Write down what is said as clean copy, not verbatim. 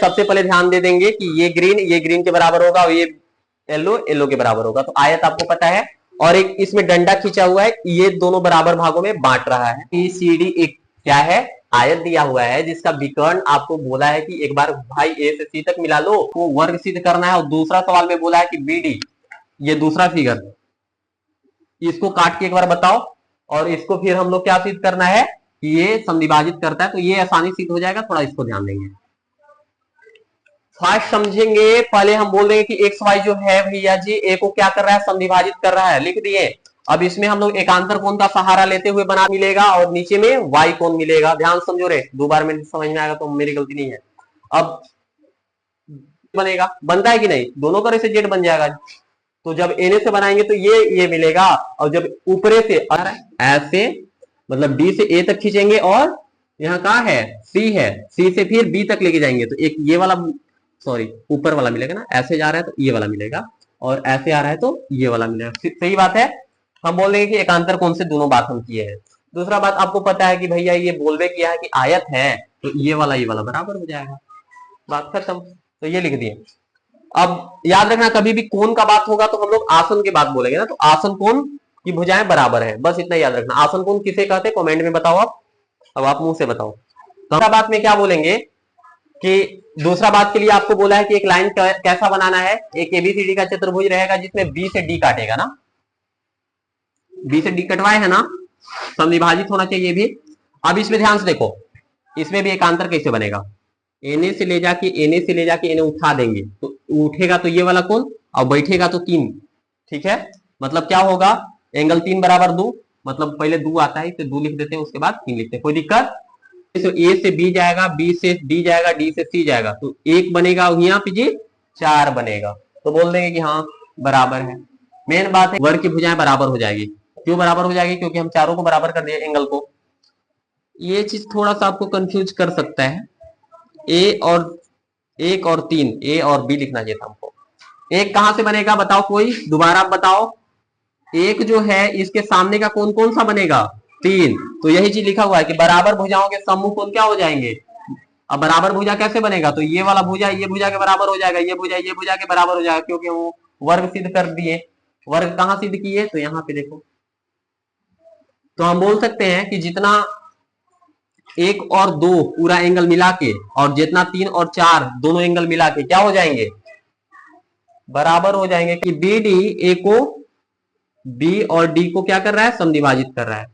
सबसे पहले ध्यान दे देंगे कि ये ग्रीन के बराबर होगा और ये येलो के बराबर होगा। तो आयत आपको पता है, और एक इसमें डंडा खींचा हुआ है, ये दोनों बराबर भागों में बांट रहा है। ABCD एक क्या है, आयत दिया हुआ है जिसका विकर्ण आपको बोला है कि एक बार भाई A से C तक मिला लो, वो वर्ग सिद्ध करना है। और दूसरा सवाल में बोला है कि BD, ये दूसरा फिगर, इसको काट के एक बार बताओ, और इसको फिर हम लोग क्या सिद्ध करना है कि ये समद्विभाजित करता है। तो ये आसानी सिद्ध हो जाएगा, थोड़ा इसको ध्यान देंगे। फर्स्ट समझेंगे, पहले हम बोल देंगे कि एक्स वाई जो है भैया जी ए को क्या कर रहा है, समद्विभाजित कर रहा है, लिख दिए। अब इसमें हम लोग एकांतर कोण का सहारा लेते हुए बना मिलेगा, और नीचे में वाई कोण मिलेगा। ध्यान समझो रे, दो बार में समझ में आएगा तो मेरी गलती नहीं है। अब बनेगा, बनता है कि नहीं, दोनों तरह से जेड बन जाएगा। तो जब एने से बनाएंगे तो ये मिलेगा, और जब ऊपरे से ऐसे मतलब डी से ए तक खींचेंगे, और यहाँ कहा है सी है, सी से फिर बी तक लेके जाएंगे तो एक ये वाला, सॉरी ऊपर वाला मिलेगा ना, ऐसे जा रहा है तो ये वाला मिलेगा, और ऐसे आ रहा है तो ये वाला मिलेगा। सही बात है। हम बोल देंगे कि एकांतर कोण से दोनों बात हम किए हैं। दूसरा बात आपको पता है कि भैया ये बोलवे किया है कि आयत है, तो ये वाला बराबर हो जाएगा, बात खत्म। तो ये लिख दिए। अब याद रखना, कभी भी कोण का बात होगा तो हम लोग आसन की बात बोलेंगे ना, तो आसन कोण की भुजाएं बराबर है, बस इतना याद रखना। आसन कोण किसे कहते हैं, कमेंट में बताओ आप, अब आप मुंह से बताओ। दूसरा बात में क्या बोलेंगे कि दूसरा बात के लिए आपको बोला है कि एक लाइन कैसा बनाना है, एक एबीसीडी का चतुर्भुज रहेगा जिसमें बी से डी काटेगा ना, बी से डी कटवाए है ना, समद्विभाजित होना चाहिए भी। अब इसमें ध्यान से देखो, इसमें भी एकांतर कैसे बनेगा, एने से ले जाके इन्हें उठा देंगे तो उठेगा तो ये वाला कोण, और बैठेगा तो 3। ठीक है, मतलब क्या होगा, एंगल 3 बराबर 2, मतलब पहले 2 आता है तो 2 लिख देते हैं, उसके बाद 3 लिखते हैं, कोई दिक्कत। तो ए से बी जाएगा, बी से डी जाएगा, डी से सी जाएगा, तो 1 बनेगा, यहाँ पे जी 4 बनेगा, तो बोल देंगे कि हाँ बराबर है। मेन बात है वर्ग की भुजाएं बराबर हो जाएगी। क्यों बराबर हो जाएगी, क्योंकि हम चारों को बराबर कर दिए एंगल को। ये चीज थोड़ा सा आपको कंफ्यूज कर सकता है, एक और 3, ए और बी लिखना चाहिए था हमको। एक कहां से बनेगा बताओ, कोई दोबारा बताओ। एक जो है इसके सामने का कोण कौन सा बनेगा, 3, तो यही चीज लिखा हुआ है कि बराबर भुजाओं के सम्मुख कोण क्या हो जाएंगे। अब बराबर भुजा कैसे बनेगा, तो ये वाला भुजा ये भुजा के बराबर हो जाएगा, ये भुजा के बराबर हो जाएगा, क्योंकि वो वर्ग सिद्ध कर दिए। वर्ग कहां सिद्ध किए, तो यहाँ पे देखो। तो हम बोल सकते हैं कि जितना 1 और 2 पूरा एंगल मिला के, और जितना 3 और 4 दोनों एंगल मिला के क्या हो जाएंगे, बराबर हो जाएंगे। कि बी डी ए को, बी और डी को क्या कर रहा है, समद्विभाजित कर रहा है।